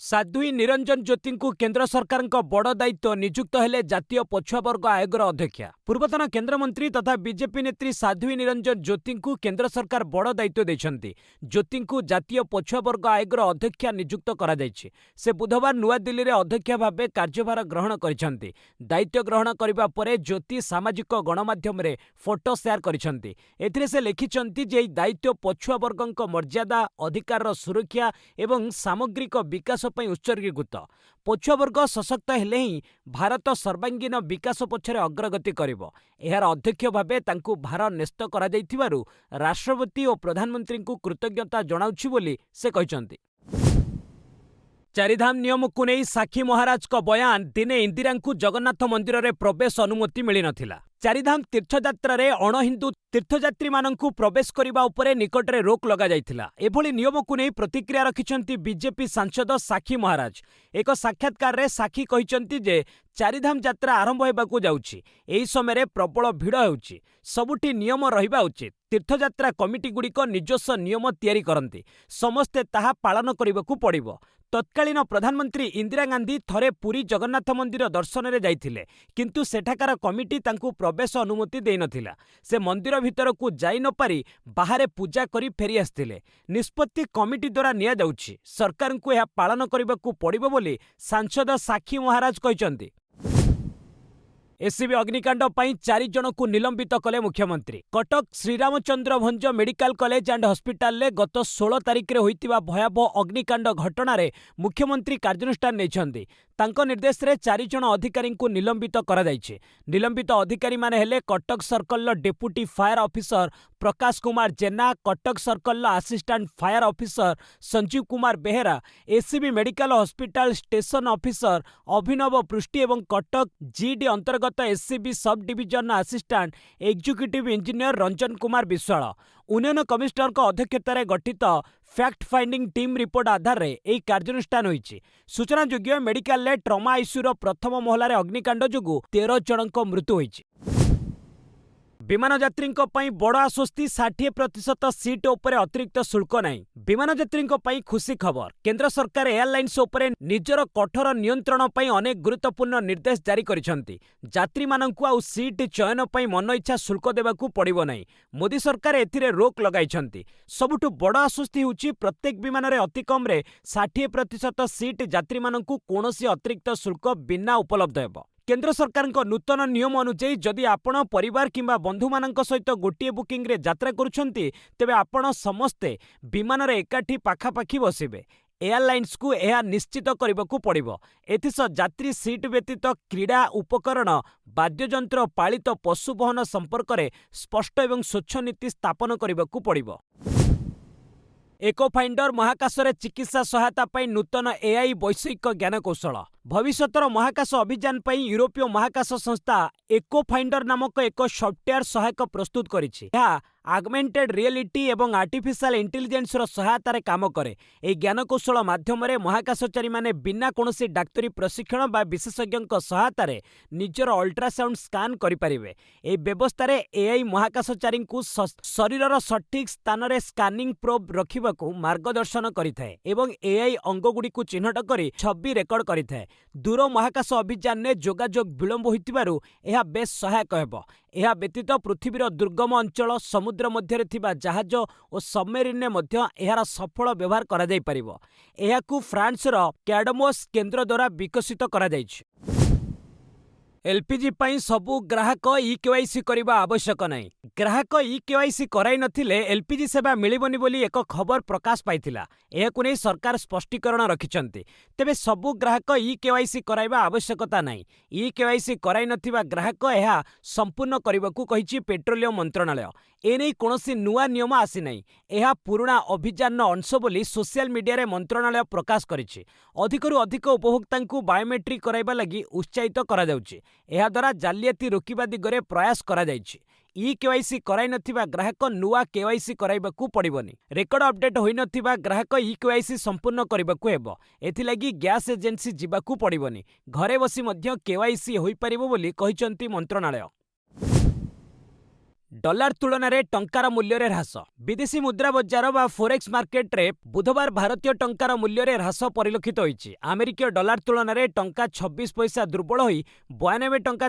Speaker 1: ସାଧ୍ୱୀ ନିରଞ୍ଜନ ଜ୍ୟୋତିଙ୍କୁ କେନ୍ଦ୍ର ସରକାରଙ୍କ ବଡ଼ ଦାୟିତ୍ୱ ନିଯୁକ୍ତ ହେଲେ ଜାତୀୟ ପଛୁଆବର୍ଗ ଆୟୋଗର ଅଧ୍ୟକ୍ଷା। ପୂର୍ବତନ କେନ୍ଦ୍ରମନ୍ତ୍ରୀ ତଥା ବିଜେପି ନେତ୍ରୀ ସାଧ୍ୱୀ ନିରଞ୍ଜନ ଜ୍ୟୋତିଙ୍କୁ କେନ୍ଦ୍ର ସରକାର ବଡ଼ ଦାୟିତ୍ୱ ଦେଇଛନ୍ତି। ଜ୍ୟୋତିଙ୍କୁ ଜାତୀୟ ପଛୁଆବର୍ଗ ଆୟୋଗର ଅଧ୍ୟକ୍ଷା ନିଯୁକ୍ତ କରାଯାଇଛି। ସେ ବୁଧବାର ନୂଆଦିଲ୍ଲୀରେ ଅଧ୍ୟକ୍ଷା ଭାବେ କାର୍ଯ୍ୟଭାର ଗ୍ରହଣ କରିଛନ୍ତି। ଦାୟିତ୍ୱ ଗ୍ରହଣ କରିବା ପରେ ଜ୍ୟୋତି ସାମାଜିକ ଗଣମାଧ୍ୟମରେ ଫଟୋ ସେୟାର କରିଛନ୍ତି। ଏଥିରେ ସେ ଲେଖିଛନ୍ତି ଯେ ଏହି ଦାୟିତ୍ୱ ପଛୁଆବର୍ଗଙ୍କ ମର୍ଯ୍ୟାଦା, ଅଧିକାରର ସୁରକ୍ଷା ଏବଂ ସାମଗ୍ରିକ ବିକାଶ ପାଇଁ ଉତ୍ସର୍ଗୀକୃତ। ପଛୁଆବର୍ଗ ସଶକ୍ତ ହେଲେ ହିଁ ଭାରତ ସର୍ବାଙ୍ଗୀନ ବିକାଶ ପଛରେ ଅଗ୍ରଗତି କରିବ। ଏହାର ଅଧ୍ୟକ୍ଷ ଭାବେ ତାଙ୍କୁ ଭାର ନ୍ୟସ୍ତ କରାଯାଇଥିବାରୁ ରାଷ୍ଟ୍ରପତି ଓ ପ୍ରଧାନମନ୍ତ୍ରୀଙ୍କୁ କୃତଜ୍ଞତା ଜଣାଉଛି ବୋଲି ସେ କହିଛନ୍ତି। ଚାରିଧାମ ନିୟମକୁ ନେଇ ସାକ୍ଷୀ ମହାରାଜଙ୍କ ବୟାନ, ଦିନେ ଇନ୍ଦିରାଙ୍କୁ ଜଗନ୍ନାଥ ମନ୍ଦିରରେ ପ୍ରବେଶ ଅନୁମତି ମିଳିନଥିଲା। ଚାରିଧାମ ତୀର୍ଥଯାତ୍ରାରେ ଅଣହିନ୍ଦୁ ତୀର୍ଥଯାତ୍ରୀମାନଙ୍କୁ ପ୍ରବେଶ କରିବା ଉପରେ ନିକଟରେ ରୋକ୍ ଲଗାଯାଇଥିଲା। ଏଭଳି ନିୟମକୁ ନେଇ ପ୍ରତିକ୍ରିୟା ରଖିଛନ୍ତି ବିଜେପି ସାଂସଦ ସାକ୍ଷୀ ମହାରାଜ। ଏକ ସାକ୍ଷାତକାରରେ ସାକ୍ଷୀ କହିଛନ୍ତି ଯେ ଚାରିଧାମ ଯାତ୍ରା ଆରମ୍ଭ ହେବାକୁ ଯାଉଛି। ଏହି ସମୟରେ ପ୍ରବଳ ଭିଡ଼ ହେଉଛି। ସବୁଠି ନିୟମ ରହିବା ଉଚିତ। ତୀର୍ଥଯାତ୍ରା କମିଟିଗୁଡ଼ିକ ନିଜସ୍ୱ ନିୟମ ତିଆରି କରନ୍ତି। ସମସ୍ତେ ତାହା ପାଳନ କରିବାକୁ ପଡ଼ିବ। ତତ୍କାଳୀନ ପ୍ରଧାନମନ୍ତ୍ରୀ ଇନ୍ଦିରା ଗାନ୍ଧୀ ଥରେ ପୁରୀ ଜଗନ୍ନାଥ ମନ୍ଦିର ଦର୍ଶନରେ ଯାଇଥିଲେ, କିନ୍ତୁ ସେଠାକାର କମିଟି ତାଙ୍କୁ ପ୍ରବେଶ ଅନୁମତି ଦେଇନଥିଲା। ସେ ମନ୍ଦିର ଭିତରକୁ ଯାଇ ନପାରି ବାହାରେ ପୂଜା କରି ଫେରି ଆସିଥିଲେ। ନିଷ୍ପତ୍ତି କମିଟି ଦ୍ୱାରା ନିଆଯାଉଛି। ସରକାରଙ୍କୁ ଏହା ପାଳନ କରିବାକୁ ପଡ଼ିବ ବୋଲି ସାଂସଦ ସାକ୍ଷୀ ମହାରାଜ କହିଛନ୍ତି। एससीबी अग्निकांड पर 4 जनकु निलंबित कले मुख्यमंत्री। Cuttack Shriramchandra Bhanj medical college and hospital ले गत 16 तारिख रे होइतिबा भयावह अग्निकांड घटना रे मुख्यमंत्री कार्यानुष्ठान नेइछन्ति। तांको निर्देश रे 4 जण अधिकारी को निलंबित करा जायछि। निलंबित अधिकारी माने हेले Cuttack circle deputy fire officer Prakash Kumar Jena, Cuttack circle assistant fire officer Sanjeev Kumar Behera, SCB medical hospital station officer Abhinav Prushti एवं कटक जीडी अंतर्गत SCB sub division assistant executive engineer Ranjan Kumar Biswal. उन्नयन कमिशनर को अध्यक्षतार गठित फैक्ट फाइंडिंग टीम रिपोर्ट आधार रे एही कार्यानुष्ठान होईछि। सूचना योग्य मेडिकल ले ट्रमा आईसीयू प्रथम महलार अग्निकांड जोगु 13 जनक मृत्यु होईछि। विमान यात्री बड़ आश्वस्ति 60% सीट उपरे अतिरिक्त शुल्क नहीं। विमान यात्री खुशी खबर, केंद्र सरकार एयरलाइंस उपरे निजर कठोर नियंत्रण पर अनेक गुरुत्वपूर्ण निर्देश जारी करिसेंती। यात्री मानंकु आउ सीट चयन पर मन इच्छा शुल्क देबाकू पड़िबो नहीं। मोदी सरकार एथिरे रोक लगाइछंती। सबुठु बड़ आश्वस्ति होउछि प्रत्येक विमान रे अति कम रे 60% सीट यात्री मानंकु कोनोसी अतिरिक्त शुल्क बिना उपलब्ध हेबो। केंद्र सरकार नूतन नियम अनुଯାयी जदि आपण परिवार किंबा बंधु मानक सहित गोटे बुकिंग रे यात्रा करुछंती तेबे आपण समस्ते विमान रे एकाठी पाखापाखी बसिबे। एयरलाइंस को यह निश्चित करबाकू पड़िबो। एथिस यात्री सीट व्यतीत क्रीड़ा उपकरण, वाद्ययंत्र, पालित पशु बहन संपर्क में स्पष्ट एवं स्वच्छ नीति स्थापन करबाकू पड़िबो। इको फाइंडर महाकाश रे चिकित्सा सहायता पाई नूतन एआई वैषयिक ज्ञानकौशल। भविष्यतर महाकाश अभियान पाई यूरोपीय महाकाश संस्था इको फाइंडर नामक एक सॉफ्टवेयर सहायक प्रस्तुत करिछि। यह आगमेंटेड रियलिटी एवं आर्टिफिशियल इंटेलिजेंस रो सहायतार काम करे। ए ज्ञानकौशल माध्यम महाकाशचारी माने बिना कोनोसी डाक्तरी प्रशिक्षण बा विशेषज्ञ सहायतार निजर अल्ट्रासाउंड स्कान करिपारिबे। ए व्यवस्था रे एआई महाकाशचारी को शरीरर सठिक स्थान रे स्कानिंग प्रोब रखिबाकू मार्गदर्शन करिथाए एवं एआई अंगगुडी को चिन्हट करी छवि रेकर्ड करिथाए। दूर महाकाश अभियान ने जोगाजोग विलंब होइतिबारु एहा बेस सहायक हेबो। एहा व्यतीत पृथ्वीर दुर्गम अंचल, समुद्र मध्य थिबा जहाज और सबमेरिन ने मध्य एहार सफल व्यवहार करा जाई परिबो। एहाकू फ्रांसर कैडमोस केंद्र द्वारा विकसित करा जाइछि। एलपीजी पाई सबु ग्राहक ई-केवाईसी करबा आवश्यक नहीं। ग्राहक ई-केवाईसी कराई नथिले एलपीजी सेवा मिलिबनी बोली एक खबर प्रकाश पाइथिला। एहाकु नै सरकार स्पष्टीकरण रखिछंती। तेबे सबु ग्राहक ई-केवाईसी कराइबा आवश्यकता नहीं। ई-केवाईसी कराई नथिबा ग्राहक एहा संपूर्ण करबाकू कहिछि पेट्रोलियम मंत्रणालय। एने कोनोसी नुआ नियम आसी नहीं। एहा पुराना अभियान अंश बोली सोशल मीडिया रे मंत्रणालय प्रकाश करिछि। अधिकरु अधिक उपभोक्तांकू बायोमेट्रिक कराइबा लागि उत्साहित करा जाउछि। एहा द्वारा जालियाती रोकिबा दिगरे प्रयास करा जाइछि। ई-केवाईसी कराई नथिबा ग्राहक नुआ केवाईसी कराइबाकू पड़िबनी। रेकर्ड अपडेट होई नथिबा ग्राहक ई-केवाईसी संपूर्ण करबाकू हेबो। एथिलागी गैस एजेंसी जिबाकू पड़िबनी। घरे बसी मध्य केवाईसी होई परिबो बोली कहिसंती मंत्रणालय। डॉलर तुलन में टंकार मूल्य रे ह्रास। विदेशी मुद्रा बजार बा फोरेक्स मार्केट रे बुधवार भारतीय टंकार मूल्य रे ह्रास परिलक्षित होईछि। अमेरिकीय डॉलर तुलन में टंका 26 पैसा दुर्बल होई 92 टंका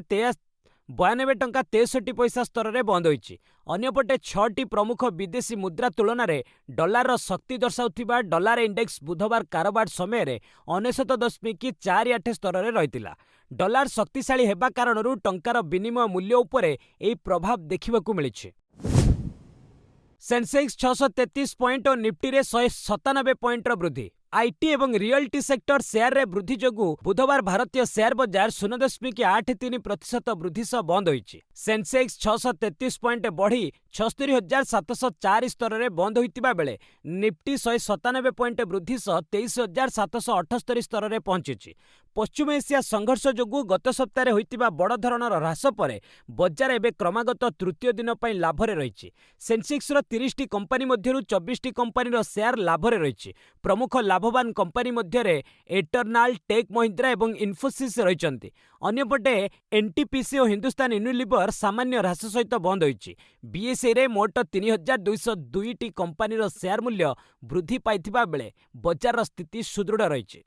Speaker 1: 63 पैसा स्तर में बंद होईछि। अन्यपटे 6टी प्रमुख विदेशी मुद्रा तुलन में डॉलर शक्ति दर्शाउथिबा डॉलर इंडेक्स बुधवार कारोबार समय 99.48 स्तर में रहितिला। डॉलर शक्तिशाली हेबा कारणरू टंकार विनिमय मूल्य उपरे एही प्रभाव देखिबाकू मिलिछि। सेंसेक्स 633 पॉइंट और निफ्टी रे 197 पॉइंट वृद्धि। आईटी एवं रियल्टी सेक्टर शेयर रे वृद्धि जोगु बुधवार भारतीय शेयर बाजार 0.83% वृद्धि सह बंद होईछि। सेंसेक्स 633 पॉइंट बढ़ी 76,704 स्तर में बंद होइतिबा बेले निफ्टी 197 पॉइंट वृद्धि सह 23,778 स्तर में पहुंची। पश्चिम एशिया संघर्ष जोगु गत सप्ताह होइतिबा बड़ धरणर ह्रास परे बजार एबे क्रमागत तृतीय दिन पई लाभरे रहिछि। सेंसेक्स रो 30टी कंपनी मध्यरु 24टी कंपनीर शेयर लाभरे रहिछि। प्रमुख लाभवान कंपनी मध्यरे एटर्नाल, टेक महिंद्रा एवं इन्फोसिस रहिछन्ति। अन्यपटे एनटीपीसी और हिंदुस्तान यूनिलीवर सामान्य ह्रास सहित बंद होईछि। बीएसई रे मोट 3,202टी कंपनीर शेयर मूल्य वृद्धि पाइथिबा बेले बजार स्थिति सुदृढ़ रहिछि।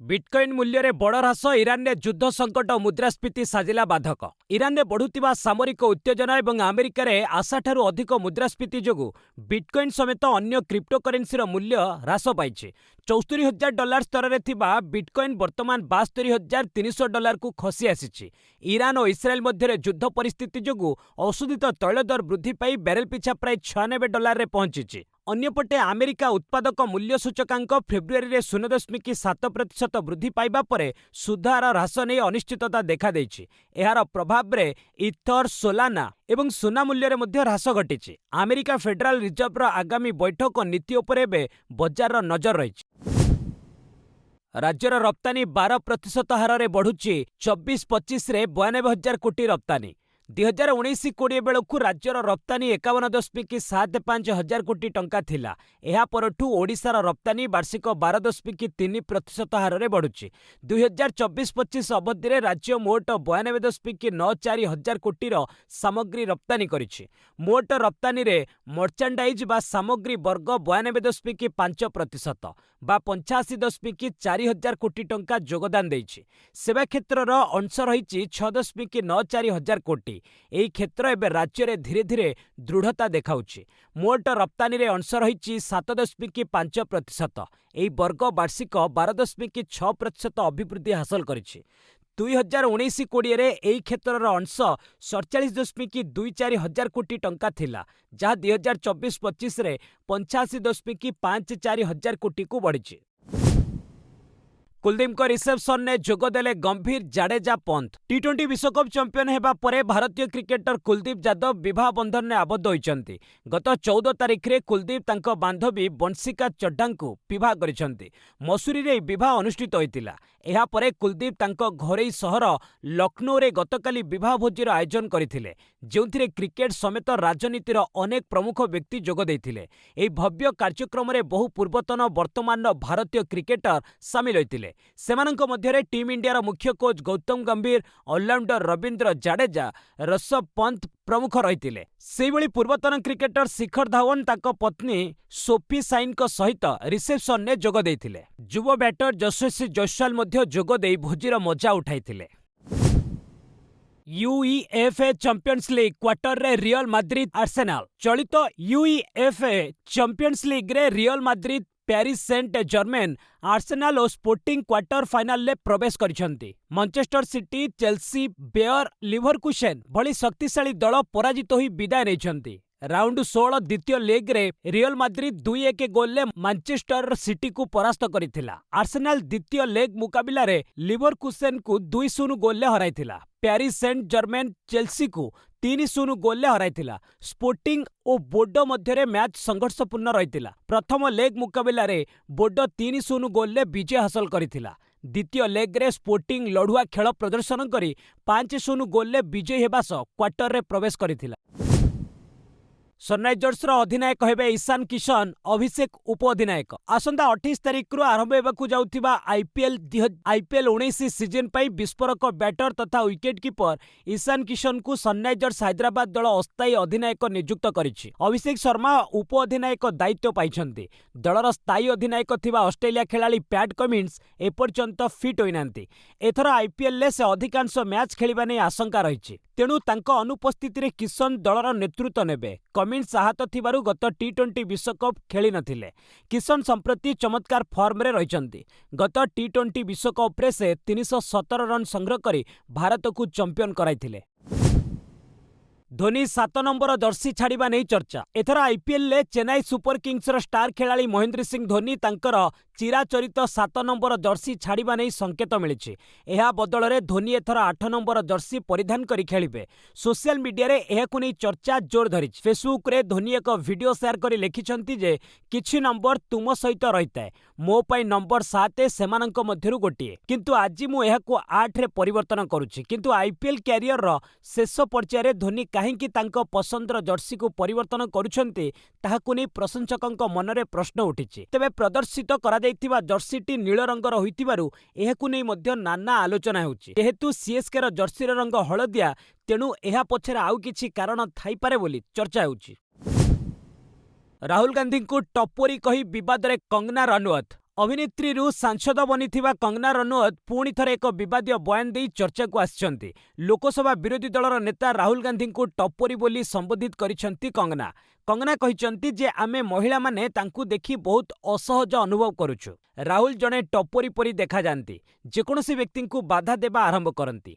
Speaker 1: बिटकॉइन मूल्य रे बड़ ह्रास। ईरान रे युद्ध संकट और मुद्रास्फीति साजिला बाधक। ईरान रे बढ़ुतिबा सामरिक उत्तेजना एवं अमेरिका रे आशाठारु अधिक मुद्रास्फीति जोगु बिटकॉइन समेत अन्य क्रिप्टोकरेन्सी मूल्य ह्रास पाइछि। $74,000 स्तर में थिबा बिटकॉइन वर्तमान $72,300 को खसी आसिछि। ईरान और इस्राएल मध्य युद्ध परिस्थिति जोगु औषधित तैल दर वृद्धि पाई बैरेल पिछा प्राय $96 रे पहुंची। ଅନ୍ୟପଟେ ଆମେରିକା ଉତ୍ପାଦକ ମୂଲ୍ୟ ସୂଚକାଙ୍କ ଫେବୃଆରୀରେ 0.7% ବୃଦ୍ଧି ପାଇବା ପରେ ସୁଧହାର ହ୍ରାସ ନେଇ ଅନିଶ୍ଚିତତା ଦେଖାଦେଇଛି। ଏହାର ପ୍ରଭାବରେ ଇଥର, ସୋଲାନା ଏବଂ ସୁନା ମୂଲ୍ୟରେ ମଧ୍ୟ ହ୍ରାସ ଘଟିଛି। ଆମେରିକା ଫେଡେରାଲ ରିଜର୍ଭର ଆଗାମୀ ବୈଠକ ନୀତି ଉପରେ ଏବେ ବଜାରର ନଜର ରହିଛି। ରାଜ୍ୟର ରପ୍ତାନି 12% ହାରରେ ବଢୁଛି। 24-25ରେ 92,000 କୋଟି ରପ୍ତାନି। 2019-20 ବେଳକୁ ରାଜ୍ୟର ରପ୍ତାନି 51.75 ହଜାର କୋଟି ଟଙ୍କା ଥିଲା। ଏହା ପରଠୁ ଓଡ଼ିଶାର ରପ୍ତାନି ବାର୍ଷିକ 12.3% ହାରରେ ବଢୁଛି। 2024-25 ଅବଧିରେ ରାଜ୍ୟ ମୋଟ 92.94 ହଜାର କୋଟିର ସାମଗ୍ରୀ ରପ୍ତାନି କରିଛି। ମୋଟ ରପ୍ତାନିରେ ମର୍ଚାଣ୍ଡାଇଜ୍ ବା ସାମଗ୍ରୀ ବର୍ଗ 92.5% ବା 85.4 ହଜାର କୋଟି ଟଙ୍କା ଯୋଗଦାନ ଦେଇଛି। ସେବା କ୍ଷେତ୍ରର ଅଂଶ ରହିଛି 6.94 ହଜାର କୋଟି। ଏହି କ୍ଷେତ୍ର ଏବେ ରାଜ୍ୟରେ ଧୀରେ ଧୀରେ ଦୃଢ଼ତା ଦେଖାଉଛି। ମୋଟ ରପ୍ତାନିରେ ଅଂଶ ରହିଛି 7.5%। ଏହି ବର୍ଗ ବାର୍ଷିକ 12.6% ଅଭିବୃଦ୍ଧି ହାସଲ କରିଛି। 2019-20ରେ ଏହି କ୍ଷେତ୍ରର ଅଂଶ 47.24 ହଜାର କୋଟି ଟଙ୍କା ଥିଲା, ଯାହା 2024-25ରେ 85.54 ହଜାର କୋଟିକୁ ବଢ଼ିଛି। କୁଲଦୀପଙ୍କ ରିସେପ୍ସନରେ ଯୋଗଦେଲେ ଗମ୍ଭୀର, ଜାଡେଜା, ପନ୍ତ। ଟି20 ବିଶ୍ୱକପ୍ ଚମ୍ପିୟନ ହେବା ପରେ ଭାରତୀୟ କ୍ରିକେଟର କୁଲଦୀପ ଯାଦବ ବିବାହ ବନ୍ଧନରେ ଆବଦ୍ଧ ହୋଇଛନ୍ତି। ଗତ 14 ତାରିଖରେ କୁଲଦୀପ ତାଙ୍କ ବାନ୍ଧବୀ ବଂଶିକା ଚଡ୍ଡାଙ୍କୁ ବିବାହ କରିଛନ୍ତି। ମସୁରୀରେ ଏହି ବିବାହ ଅନୁଷ୍ଠିତ ହୋଇଥିଲା। ଏହାପରେ କୁଲଦୀପ ତାଙ୍କ ଘରୋଇ ସହର ଲକ୍ଷ୍ନୌରେ ଗତକାଲି ବିବାହ ଭୋଜିର ଆୟୋଜନ କରିଥିଲେ, ଯେଉଁଥିରେ କ୍ରିକେଟ ସମେତ ରାଜନୀତିର ଅନେକ ପ୍ରମୁଖ ବ୍ୟକ୍ତି ଯୋଗ ଦେଇଥିଲେ। ଏହି ଭବ୍ୟ କାର୍ଯ୍ୟକ୍ରମରେ ବହୁ ପୂର୍ବତନ ବର୍ତ୍ତମାନର ଭାରତୀୟ କ୍ରିକେଟର ସାମିଲ ହୋଇଥିଲେ। ସେମାନଙ୍କ ମଧ୍ୟରେ ଟିମ୍ ଇଣ୍ଡିଆର ମୁଖ୍ୟ କୋଚ୍ ଗୌତମ ଗମ୍ଭୀର, ଅଲରାଉଣ୍ଡର ରବୀନ୍ଦ୍ର ଜାଡେଜା, ଋଷଭ ପନ୍ତ ପ୍ରମୁଖ ରହିଥିଲେ। ସେହିଭଳି ପୂର୍ବତନ କ୍ରିକେଟର ଶିଖର ଧାୱନ ତାଙ୍କ ପତ୍ନୀ ସୋଫି ସାଇନଙ୍କ ସହିତ ରିସେପ୍ସନରେ ଯୋଗ ଦେଇଥିଲେ। ଯୁବ ବ୍ୟାଟର ଯଶସ୍ୱୀ ଜୟସ୍ୱାଲ ମଧ୍ୟ ଯୋଗଦେଇ ଭୋଜିର ମଜା ଉଠାଇଥିଲେ। ୟୁଇଏଫଏ ଚାମ୍ପିୟନ୍ସ ଲିଗ୍ କ୍ୱାର୍ଟରରେ ରିଅଲ ମାଦ୍ରିଦ, ଆର୍ସେନାଲ। ଚଳିତ ୟୁଇଏଫଏ ଚାମ୍ପିୟନ୍ସ ଲିଗ୍ରେ Real Madrid, Paris Saint Germain, Arsenal ଓ ସ୍ପୋର୍ଟିଂ କ୍ୱାର୍ଟର ଫାଇନାଲରେ ପ୍ରବେଶ କରିଛନ୍ତି। Manchester City, Chelsea, Bayer Leverkusen ଭଳି ଶକ୍ତିଶାଳୀ ଦଳ ପରାଜିତ ହୋଇ ବିଦାୟ ନେଇଛନ୍ତି। ରାଉଣ୍ଡ 16 ଦ୍ୱିତୀୟ ଲେଗ୍ରେ ରିଅଲ ମାଦ୍ରିଦ 2-1 ଗୋଲରେ ମାଞ୍ଚେଷ୍ଟର ସିଟିକୁ ପରାସ୍ତ କରିଥିଲା। ଆର୍ସେନାଲ ଦ୍ୱିତୀୟ ଲେଗ୍ ମୁକାବିଲାରେ ଲିଭରକୁସେନକୁ 2-0 ଗୋଲରେ ହରାଇଥିଲା। ପ୍ୟାରିସ୍ ସେଣ୍ଟ ଜର୍ମେନ ଚେଲସିକୁ 3-0 ଗୋଲରେ ହରାଇଥିଲା। ସ୍ପୋର୍ଟିଂ ଓ ବୋର୍ଡୋ ମଧ୍ୟରେ ମ୍ୟାଚ୍ ସଂଘର୍ଷପୂର୍ଣ୍ଣ ରହିଥିଲା। ପ୍ରଥମ ଲେଗ୍ ମୁକାବିଲାରେ ବୋର୍ଡୋ 3-0 ଗୋଲରେ ବିଜୟ ହାସଲ କରିଥିଲା। ଦ୍ୱିତୀୟ ଲେଗ୍ରେ ସ୍ପୋର୍ଟିଂ ଲଢୁଆ ଖେଳ ପ୍ରଦର୍ଶନ କରି 5-0 ଗୋଲରେ ବିଜୟୀ ହେବା ସହ କ୍ୱାର୍ଟରରେ ପ୍ରବେଶ କରିଥିଲା। ସନରାଇଜର୍ସର ଅଧିନାୟକ ହେବେ ଇଶାନ କିଶନ, ଅଭିଷେକ ଉପ ଅଧିନାୟକ। ଆସନ୍ତା 28 ତାରିଖରୁ ଆରମ୍ଭ ହେବାକୁ ଯାଉଥିବା ଆଇପିଏଲ୍ 19 ସିଜନ୍ ପାଇଁ ବିସ୍ଫୋରକ ବ୍ୟାଟର ତଥା ୱିକେଟ୍ କିପର ଇଶାନ କିଶନଙ୍କୁ ସନରାଇଜର୍ସ ହାଇଦ୍ରାବାଦ ଦଳ ଅସ୍ଥାୟୀ ଅଧିନାୟକ ନିଯୁକ୍ତ କରିଛି। ଅଭିଷେକ ଶର୍ମା ଉପ ଅଧିନାୟକ ଦାୟିତ୍ୱ ପାଇଛନ୍ତି। ଦଳର ସ୍ଥାୟୀ ଅଧିନାୟକ ଥିବା ଅଷ୍ଟ୍ରେଲିଆ ଖେଳାଳି ପ୍ୟାଟ୍ କମିନ୍ସ ଏପର୍ଯ୍ୟନ୍ତ ଫିଟ୍ ହୋଇନାହାନ୍ତି। ଏଥର ଆଇପିଏଲ୍ରେ ସେ ଅଧିକାଂଶ ମ୍ୟାଚ୍ ଖେଳିବା ନେଇ ଆଶଙ୍କା ରହିଛି। ତେଣୁ ତାଙ୍କ ଅନୁପସ୍ଥିତିରେ କିଶନ ଦଳର ନେତୃତ୍ୱ ନେବେ। କମିନ୍ସ ଆହତ ଥିବାରୁ ଗତ ଟି20 ବିଶ୍ୱକପ୍ ଖେଳିନଥିଲେ। କିଶନ ସମ୍ପ୍ରତି ଚମତ୍କାର ଫର୍ମରେ ରହିଛନ୍ତି। ଗତ ଟି20 ବିଶ୍ୱକପ୍ରେ ସେ 317 ରନ୍ ସଂଗ୍ରହ କରି ଭାରତକୁ ଚମ୍ପିୟନ କରାଇଥିଲେ। ଧୋନି 7 ନମ୍ବର ଜର୍ସି ଛାଡ଼ିବା ନେଇ ଚର୍ଚ୍ଚା। ଏଥର ଆଇପିଏଲ୍ରେ ଚେନ୍ନାଇ ସୁପର କିଙ୍ଗସର ଷ୍ଟାର ଖେଳାଳି ମହେନ୍ଦ୍ର ସିଂ ଧୋନି ତାଙ୍କର ଚିରାଚରିତ 7 ନମ୍ବର ଜର୍ସି ଛାଡ଼ିବା ନେଇ ସଙ୍କେତ ମିଳିଛି। ଏହା ବଦଳରେ ଧୋନି ଏଥର 8 ନମ୍ବର ଜର୍ସି ପରିଧାନ କରି ଖେଳିବେ। ସୋସିଆଲ ମିଡିଆରେ ଏହାକୁ ନେଇ ଚର୍ଚ୍ଚା ଜୋର ଧରିଛି। ଫେସବୁକ୍ରେ ଧୋନି ଏକ ଭିଡିଓ ସେୟାର କରି ଲେଖିଛନ୍ତି ଯେ କିଛି ନମ୍ବର ତୁମ ସହିତ ରହିଥାଏ। ମୋ ପାଇଁ ନମ୍ବର 7 ସେମାନଙ୍କ ମଧ୍ୟରୁ ଗୋଟିଏ। କିନ୍ତୁ ଆଜି ମୁଁ ଏହାକୁ 8ରେ ପରିବର୍ତ୍ତନ କରୁଛି। କିନ୍ତୁ ଆଇପିଏଲ୍ କ୍ୟାରିୟରର ଶେଷ ପର୍ଯ୍ୟାୟରେ ଧୋନି କାହିଁକି ତାଙ୍କ ପସନ୍ଦର ଜର୍ସିକୁ ପରିବର୍ତ୍ତନ କରୁଛନ୍ତି ତାହାକୁ ନେଇ ପ୍ରଶଂସକଙ୍କ ମନରେ ପ୍ରଶ୍ନ ଉଠିଛି। ତେବେ ପ୍ରଦର୍ଶିତ କରାଯାଇଥିବା ଜର୍ସିଟି ନୀଳ ରଙ୍ଗର ହୋଇଥିବାରୁ ଏହାକୁ ନେଇ ମଧ୍ୟ ନାନା ଆଲୋଚନା ହେଉଛି। ଯେହେତୁ ସିଏସ୍କେର ଜର୍ସିର ରଙ୍ଗ ହଳଦିଆ, ତେଣୁ ଏହା ପଛରେ ଆଉ କିଛି କାରଣ ଥାଇପାରେ ବୋଲି ଚର୍ଚ୍ଚା ହେଉଛି। ରାହୁଲ ଗାନ୍ଧୀଙ୍କୁ ଟପୋରି କହି ବିବାଦରେ କଙ୍ଗନା ରନୱତ। ଅଭିନେତ୍ରୀରୁ ସାଂସଦ ବନିଥିବା କଙ୍ଗନା ରନୱତ ପୁଣି ଥରେ ଏକ ବିବାଦୀୟ ବୟାନ ଦେଇ ଚର୍ଚ୍ଚାକୁ ଆସିଛନ୍ତି। ଲୋକସଭା ବିରୋଧୀ ଦଳର ନେତା ରାହୁଲ ଗାନ୍ଧୀଙ୍କୁ ଟପୋରି ବୋଲି ସମ୍ବୋଧିତ କରିଛନ୍ତି କଙ୍ଗନା। କଙ୍ଗନା କହିଛନ୍ତି ଯେ ଆମେ ମହିଳାମାନେ ତାଙ୍କୁ ଦେଖି ବହୁତ ଅସହଜ ଅନୁଭବ କରୁଛୁ। ରାହୁଲ ଜଣେ ଟପୋରି ପରି ଦେଖାଯାଆନ୍ତି। ଯେକୌଣସି ବ୍ୟକ୍ତିଙ୍କୁ ବାଧା ଦେବା ଆରମ୍ଭ କରନ୍ତି।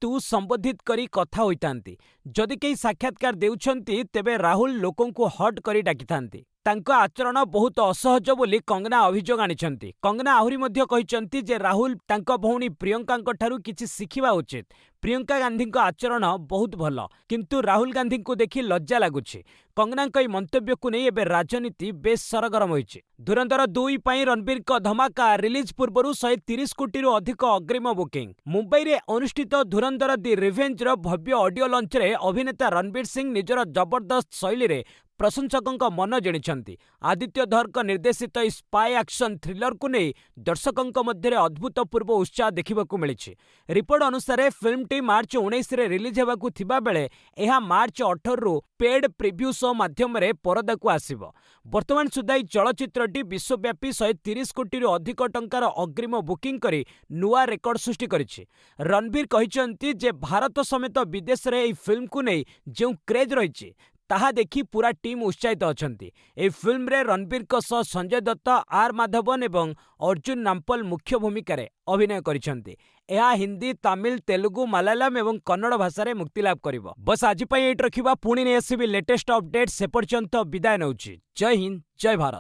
Speaker 1: ତୁ ସମ୍ବୋଧିତ କରି କଥା ହୋଇଥାନ୍ତି। ଯଦି କେହି ସାକ୍ଷାତକାର ଦେଉଛନ୍ତି ତେବେ ରାହୁଲ ଲୋକଙ୍କୁ ହଟ୍ କରି ଡାକିଥାନ୍ତି। ତାଙ୍କ ଆଚରଣ ବହୁତ ଅସହଜ ବୋଲି କଙ୍ଗନା ଅଭିଯୋଗ ଆଣିଛନ୍ତି। କଙ୍ଗନା ଆହୁରି ମଧ୍ୟ କହିଛନ୍ତି ଯେ ରାହୁଲ ତାଙ୍କ ଭଉଣୀ ପ୍ରିୟଙ୍କାଙ୍କ ଠାରୁ କିଛି ଶିଖିବା ଉଚିତ। ପ୍ରିୟଙ୍କା ଗାନ୍ଧୀଙ୍କ ଆଚରଣ ବହୁତ ଭଲ, କିନ୍ତୁ ରାହୁଲ ଗାନ୍ଧୀଙ୍କୁ ଦେଖି ଲଜ୍ଜା ଲାଗୁଛି। କଙ୍ଗନାଙ୍କ ଏହି ମନ୍ତବ୍ୟକୁ ନେଇ ଏବେ ରାଜନୀତି ବେଶ୍ ସରଗରମ ହୋଇଛି। ଧୁରନ୍ଧର 2 ପାଇଁ ରଣବୀରଙ୍କ ଧମାକା ରିଲିଜ୍ ପୂର୍ବରୁ 130 କୋଟିରୁ ଅଧିକ ଅଗ୍ରିମ ବୁକିଂ। ମୁମ୍ବାଇରେ ଅନୁଷ୍ଠିତ ଧୁରନ୍ଧର ଦି ରିଭେଞ୍ଜର ଭବ୍ୟ ଅଡିଓ ଲଞ୍ଚରେ ଅଭିନେତା ରଣବୀର ସିଂ ନିଜର ଜବରଦସ୍ତ ଶୈଳୀରେ ପ୍ରଶଂସକଙ୍କ ମନ ଜିଣିଛନ୍ତି। ଆଦିତ୍ୟ ଧରଙ୍କ ନିର୍ଦ୍ଦେଶିତ ଏହି ସ୍ପାଏ ଆକ୍ସନ ଥ୍ରିଲରକୁ ନେଇ ଦର୍ଶକଙ୍କ ମଧ୍ୟରେ ଅଦ୍ଭୁତପୂର୍ବ ଉତ୍ସାହ ଦେଖିବାକୁ ମିଳିଛି। ରିପୋର୍ଟ ଅନୁସାରେ ଫିଲ୍ମଟି ମାର୍ଚ୍ଚ 19ରେ ରିଲିଜ୍ ହେବାକୁ ଥିବାବେଳେ ଏହା ମାର୍ଚ୍ଚ 18ରୁ ପେଡ୍ ପ୍ରିଭ୍ୟୁ ଶୋ ମାଧ୍ୟମରେ ପରଦାକୁ ଆସିବ। ବର୍ତ୍ତମାନ ସୁଦ୍ଧା ଏହି ଚଳଚ୍ଚିତ୍ରଟି ବିଶ୍ୱବ୍ୟାପୀ 130 କୋଟିରୁ ଅଧିକ ଟଙ୍କାର ଅଗ୍ରିମ ବୁକିଂ କରି ନୂଆ ରେକର୍ଡ ସୃଷ୍ଟି କରିଛି। ରଣବୀର କହିଛନ୍ତି ଯେ ଭାରତ ସମେତ ବିଦେଶରେ ଏହି ଫିଲ୍ମକୁ ନେଇ ଯେଉଁ କ୍ରେଜ୍ ରହିଛି ତାହା ଦେଖି ପୁରା ଟିମ୍ ଉତ୍ସାହିତ ଅଛନ୍ତି। ଏହି ଫିଲ୍ମରେ ରଣବୀରଙ୍କ ସହ ସଞ୍ଜୟ ଦତ୍ତ, ଆର୍ ମାଧବନ ଏବଂ ଅର୍ଜୁନ ରାମପଲ ମୁଖ୍ୟ ଭୂମିକାରେ ଅଭିନୟ କରିଛନ୍ତି। ଏହା ହିନ୍ଦୀ, ତାମିଲ, ତେଲୁଗୁ, ମାଲାୟାଲମ ଏବଂ କନ୍ନଡ଼ ଭାଷାରେ ମୁକ୍ତିଲାଭ କରିବ। ବସ୍ ଆଜି ପାଇଁ ଏଇଠି ରଖିବା, ପୁଣି ନେଇ ଆସିବି ଲେଟେଷ୍ଟ ଅପଡେଟ୍। ସେ ପର୍ଯ୍ୟନ୍ତ ବିଦାୟ ନେଉଛି। ଜୟ ହିନ୍ଦ, ଜୟ ଭାରତ।